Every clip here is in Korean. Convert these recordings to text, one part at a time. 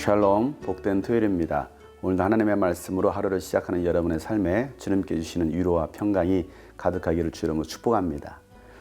샬롬, 복된 토요일입니다. 오늘도 하나님의 말씀으로 하루를 시작하는 여러분의 삶에 주님께 주시는 위로와 평강이 가득하기를 주님으로 축복합니다.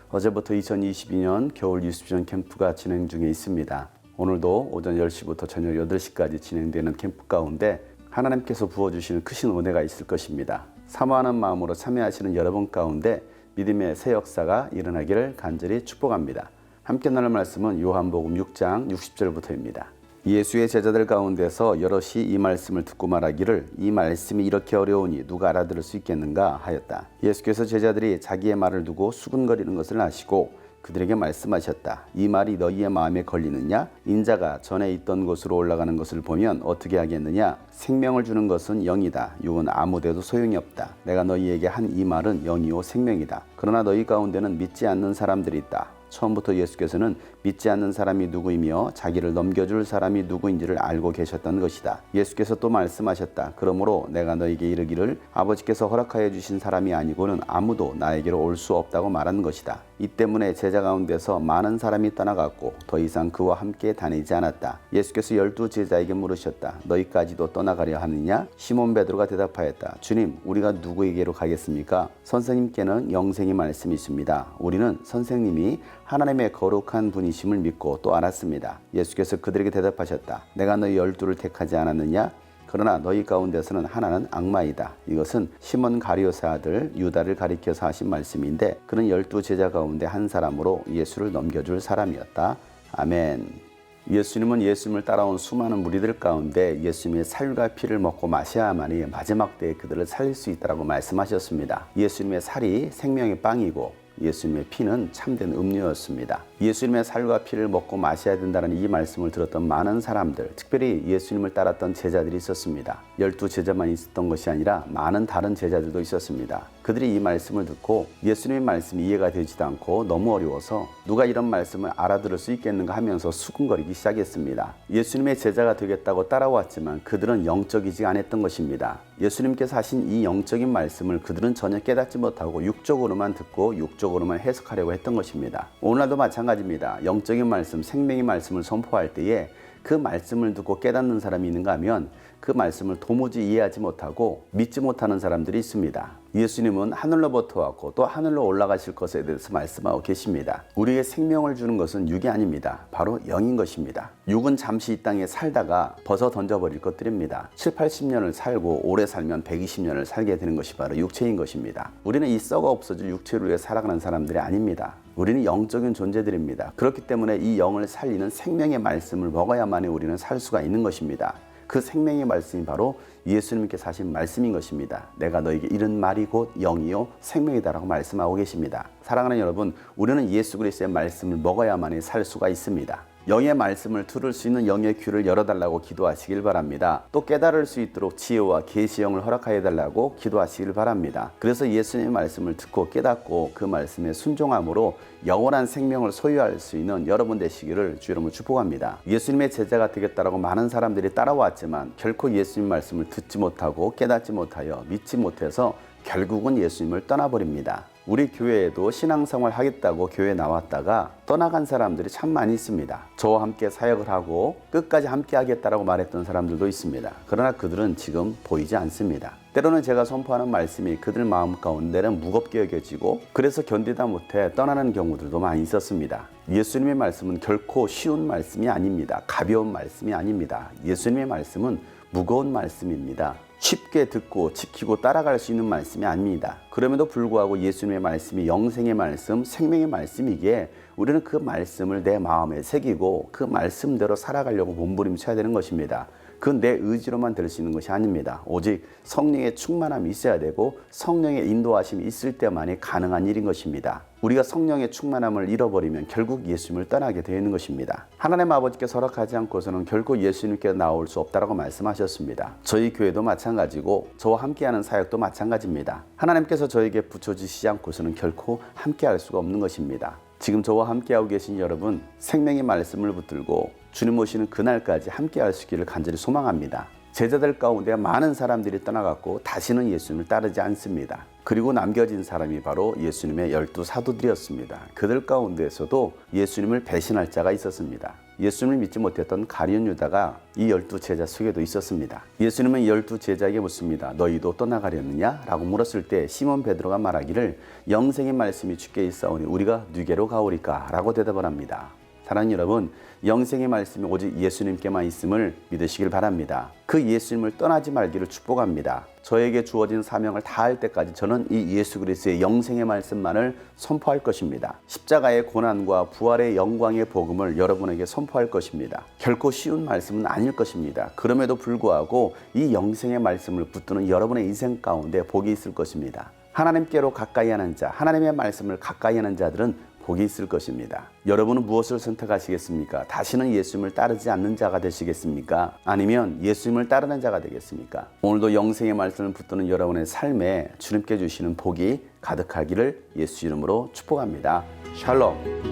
어제부터 2022년 겨울 유스비전 캠프가 진행 중에 있습니다. 오늘도 오전 10시부터 저녁 8시까지 진행되는 캠프 가운데 하나님께서 부어주시는 크신 은혜가 있을 것입니다. 사모하는 마음으로 참여하시는 여러분 가운데 믿음의 새 역사가 일어나기를 간절히 축복합니다. 함께 나눌 말씀은 요한복음 6장 60절부터입니다. 예수의 제자들 가운데서 여럿이 이 말씀을 듣고 말하기를 이 말씀이 이렇게 어려우니 누가 알아들을 수 있겠는가 하였다. 예수께서 제자들이 자기의 말을 두고 수군거리는 것을 아시고 그들에게 말씀하셨다. 이 말이 너희의 마음에 걸리느냐? 인자가 전에 있던 곳으로 올라가는 것을 보면 어떻게 하겠느냐? 생명을 주는 것은 영이다. 육은 아무데도 소용이 없다. 내가 너희에게 한 이 말은 영이요 생명이다. 그러나 너희 가운데는 믿지 않는 사람들이 있다. 처음부터 예수께서는 믿지 않는 사람이 누구이며 자기를 넘겨줄 사람이 누구인지를 알고 계셨던 것이다. 예수께서 또 말씀하셨다. 그러므로 내가 너에게 이르기를 아버지께서 허락하여 주신 사람이 아니고는 아무도 나에게로 올 수 없다고 말하는 것이다. 이 때문에 제자 가운데서 많은 사람이 떠나갔고 더 이상 그와 함께 다니지 않았다. 예수께서 12 제자에게 물으셨다. 너희까지도 떠나가려 하느냐? 시몬 베드로가 대답하였다. 주님, 우리가 누구에게로 가겠습니까? 선생님께는 영생의 말씀이 있습니다. 우리는 선생님이 하나님의 거룩한 분이심을 믿고 또 알았습니다. 예수께서 그들에게 대답하셨다. 내가 너희 12를 택하지 않았느냐? 그러나 너희 가운데서는 하나는 악마이다. 이것은 시몬 가룟요새 아들 유다를 가리켜서 하신 말씀인데 그는 12 제자 가운데 한 사람으로 예수를 넘겨줄 사람이었다. 아멘. 예수님은 예수님을 따라온 수많은 무리들 가운데 예수님의 살과 피를 먹고 마셔야만이 마지막 때에 그들을 살릴 수 있다고 말씀하셨습니다. 예수님의 살이 생명의 빵이고 예수님의 피는 참된 음료였습니다. 예수님의 살과 피를 먹고 마셔야 된다는 이 말씀을 들었던 많은 사람들, 특별히 예수님을 따랐던 제자들이 있었습니다. 12 제자만 있었던 것이 아니라 많은 다른 제자들도 있었습니다. 그들이 이 말씀을 듣고 예수님의 말씀이 이해가 되지도 않고 너무 어려워서 누가 이런 말씀을 알아들을 수 있겠는가 하면서 수군거리기 시작했습니다. 예수님의 제자가 되겠다고 따라왔지만 그들은 영적이지 않았던 것입니다. 예수님께서 하신 이 영적인 말씀을 그들은 전혀 깨닫지 못하고 육적으로만 듣고 육적으로만 해석하려고 했던 것입니다. 오늘날도 마찬가지입니다. 영적인 말씀, 생명의 말씀을 선포할 때에 그 말씀을 듣고 깨닫는 사람이 있는가 하면 그 말씀을 도무지 이해하지 못하고 믿지 못하는 사람들이 있습니다. 예수님은 하늘로부터 왔고 또 하늘로 올라가실 것에 대해서 말씀하고 계십니다. 우리에게 생명을 주는 것은 육이 아닙니다. 바로 영인 것입니다. 육은 잠시 이 땅에 살다가 벗어 던져버릴 것들입니다. 7, 80년을 살고 오래 살면 120년을 살게 되는 것이 바로 육체인 것입니다. 우리는 이 썩어 없어질 육체를 위해 살아가는 사람들이 아닙니다. 우리는 영적인 존재들입니다. 그렇기 때문에 이 영을 살리는 생명의 말씀을 먹어야만이 우리는 살 수가 있는 것입니다. 그 생명의 말씀이 바로 예수님께서 하신 말씀인 것입니다. 내가 너에게 이른 말이 곧 영이요 생명이다라고 말씀하고 계십니다. 사랑하는 여러분, 우리는 예수 그리스도의 말씀을 먹어야만이 살 수가 있습니다. 영의 말씀을 들을 수 있는 영의 귀를 열어달라고 기도하시길 바랍니다. 또 깨달을 수 있도록 지혜와 계시형을 허락하여 달라고 기도하시길 바랍니다. 그래서 예수님의 말씀을 듣고 깨닫고 그 말씀에 순종함으로 영원한 생명을 소유할 수 있는 여러분 되시기를 주 이름으로 축복합니다. 예수님의 제자가 되겠다라고 많은 사람들이 따라왔지만 결코 예수님 말씀을 듣지 못하고 깨닫지 못하여 믿지 못해서 결국은 예수님을 떠나버립니다. 우리 교회에도 신앙생활 하겠다고 교회에 나왔다가 떠나간 사람들이 참 많이 있습니다. 저와 함께 사역을 하고 끝까지 함께 하겠다라고 말했던 사람들도 있습니다. 그러나 그들은 지금 보이지 않습니다. 때로는 제가 선포하는 말씀이 그들 마음 가운데는 무겁게 여겨지고 그래서 견디다 못해 떠나는 경우들도 많이 있었습니다. 예수님의 말씀은 결코 쉬운 말씀이 아닙니다. 가벼운 말씀이 아닙니다. 예수님의 말씀은 무거운 말씀입니다. 쉽게 듣고 지키고 따라갈 수 있는 말씀이 아닙니다. 그럼에도 불구하고 예수님의 말씀이 영생의 말씀, 생명의 말씀이기에 우리는 그 말씀을 내 마음에 새기고 그 말씀대로 살아가려고 몸부림쳐야 되는 것입니다. 그건 내 의지로만 될 수 있는 것이 아닙니다. 오직 성령의 충만함이 있어야 되고 성령의 인도하심이 있을 때만이 가능한 일인 것입니다. 우리가 성령의 충만함을 잃어버리면 결국 예수님을 떠나게 되어 있는 것입니다. 하나님 아버지께서 허락하지 않고서는 결코 예수님께 나올 수 없다라고 말씀하셨습니다. 저희 교회도 마찬가지고 저와 함께하는 사역도 마찬가지입니다. 하나님께서 저에게 붙여주시지 않고서는 결코 함께할 수가 없는 것입니다. 지금 저와 함께하고 계신 여러분, 생명의 말씀을 붙들고 주님 오시는 그날까지 함께할 수 있기를 간절히 소망합니다. 제자들 가운데 많은 사람들이 떠나갔고 다시는 예수님을 따르지 않습니다. 그리고 남겨진 사람이 바로 예수님의 12 사도들이었습니다. 그들 가운데에서도 예수님을 배신할 자가 있었습니다. 예수님을 믿지 못했던 가룟 유다가 이 12제자 속에도 있었습니다. 예수님은 12제자에게 묻습니다. 너희도 떠나가려느냐? 라고 물었을 때 시몬 베드로가 말하기를 영생의 말씀이 주께 있사오니 우리가 누게로 가오리까? 라고 대답을 합니다. 사랑하는 여러분, 영생의 말씀이 오직 예수님께만 있음을 믿으시길 바랍니다. 그 예수님을 떠나지 말기를 축복합니다. 저에게 주어진 사명을 다할 때까지 저는 이 예수 그리스도의 영생의 말씀만을 선포할 것입니다. 십자가의 고난과 부활의 영광의 복음을 여러분에게 선포할 것입니다. 결코 쉬운 말씀은 아닐 것입니다. 그럼에도 불구하고 이 영생의 말씀을 붙드는 여러분의 인생 가운데 복이 있을 것입니다. 하나님께로 가까이 하는 자, 하나님의 말씀을 가까이 하는 자들은 복이 있을 것입니다. 여러분은 무엇을 선택하시겠습니까? 다시는 예수님을 따르지 않는 자가 되시겠습니까? 아니면 예수님을 따르는 자가 되겠습니까? 오늘도 영생의 말씀을 붙드는 여러분의 삶에 주님께 주시는 복이 가득하기를 예수 이름으로 축복합니다. 샬롬.